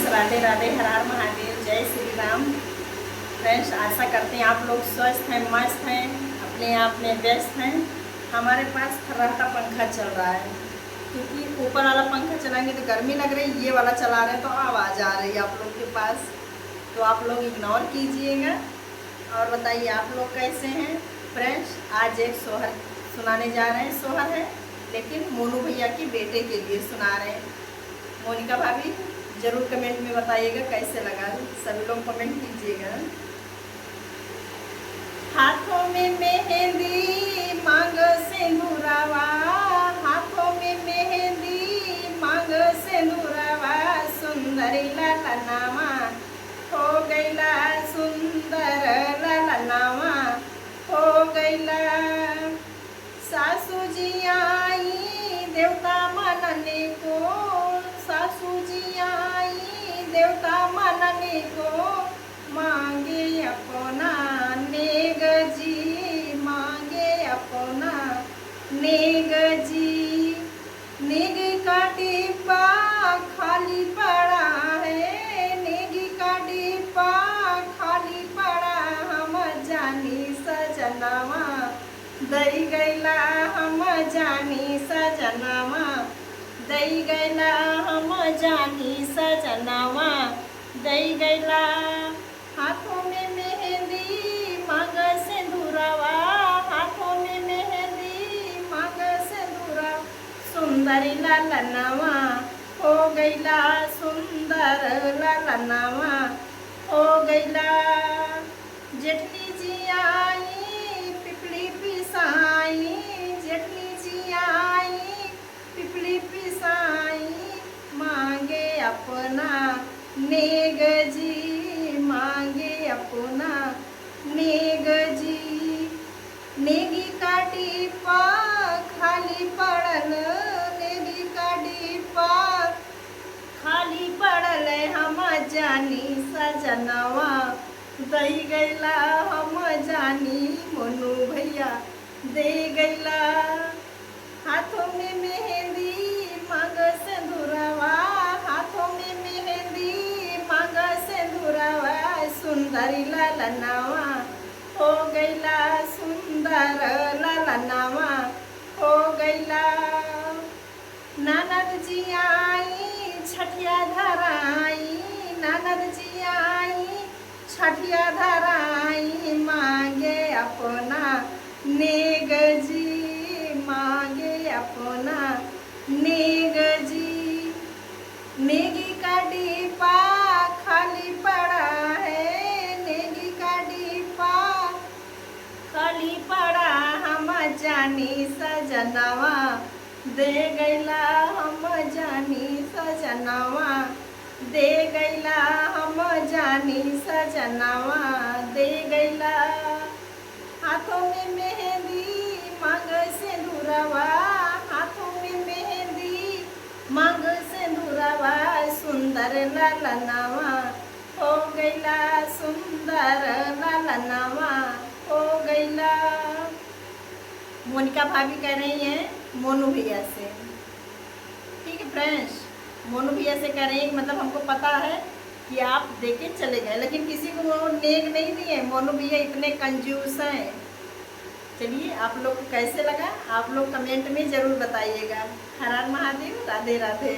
राधे राधे, हर हर महादेव, जय श्री राम। फ्रेंड्स, आशा करते हैं आप लोग स्वस्थ हैं, मस्त हैं, अपने आप में व्यस्त हैं। हमारे पास खर्राटा पंखा चल रहा है, क्योंकि ऊपर वाला पंखा चलाएंगे तो गर्मी लग रही, ये वाला चला रहे हैं तो आवाज़ आ रही है आप लोग के पास, तो आप लोग इग्नोर कीजिएगा और बताइए आप लोग कैसे हैं। फ्रेंड्स, आज एक सोहर सुनाने जा रहे हैं। सोहर है लेकिन मोनू भैया के बेटे के लिए सुना रहे हैं। मोनिका भाभी ज़रूर कमेंट में बताइएगा कैसे लगा, सभी लोग कमेंट कीजिएगा। हाथों में मेहंदी मांग सिंदूरावा, हाथों में मेहंदी मांग सिंदूरावा, सुंदरी ललनावा हो गईला, सुंदर ललनावा हो गईला। सासू जी आई देवता मनने को, सासू जी आई देवता मनने को, मांगे अपना नेग जी, मांगे अपना नेग जी। नेग का डिब्बा खाली पड़ा है, नेग का डिब्बा खाली पड़ा, हम जानी सजनावा दई गईला, हम जानी सजनावा दई गईला, हम जानी सजनावा दई गईला। हाथों में मेहंदी मांग सिंदूरावा, हाथों में मेहंदी मांग सिंदूरा, सुंदरी ललनावा हो गईला, सुंदर ललनावा हो गईला। जेठनी जी आई पिपली पिसाई, जेठनी जी आई पिपली पिसाई, मांगे अपना नेग जी, मांगे अपना नेग जी। नेगी का डिब्बा खाली पड़ल, नेगी का डिब्बा खाली पड़ल, हम जानी सजनवा दई गईला, हम जानी मोनू भैया दे गईला। हाथों में मेहंदी मांग सिंदूरावा, हाथों में मेहंदी मांग सिंदूरावा, सुंदरी ललनावा हो गईला, सुंदर ललनावा हो गईला। ननद जी आई छठिया धराई, ननद जी आई छठिया धराई, मांगे अपना नेग जी, मांगे अपना नेग जी। नेगी का डिब्बा खाली पड़ा है, नेगी का डिब्बा खाली पड़ा, हम जानी सजनावा दे गईला, हम जानी सजनावा दे गईला, हम जानी सजनावा दे गईला। हाथों में मेहंदी मांग सिंदूरावा, हाथों में मेहंदी मांग सिंदूरावा, सुंदर ललनावा हो गईला, सुंदर ललनावा हो गईला। मोनिका भाभी कह रही हैं मोनू भैया से, ठीक है फ्रेंड्स, मोनू भैया से कह रही हैं, मतलब हमको पता है कि आप देके चले गए, लेकिन किसी को वो नेग नहीं दिए। मोनू भैया इतने कंजूस हैं। चलिए, आप लोग को कैसे लगा आप लोग कमेंट में ज़रूर बताइएगा। हर हर महादेव, राधे राधे।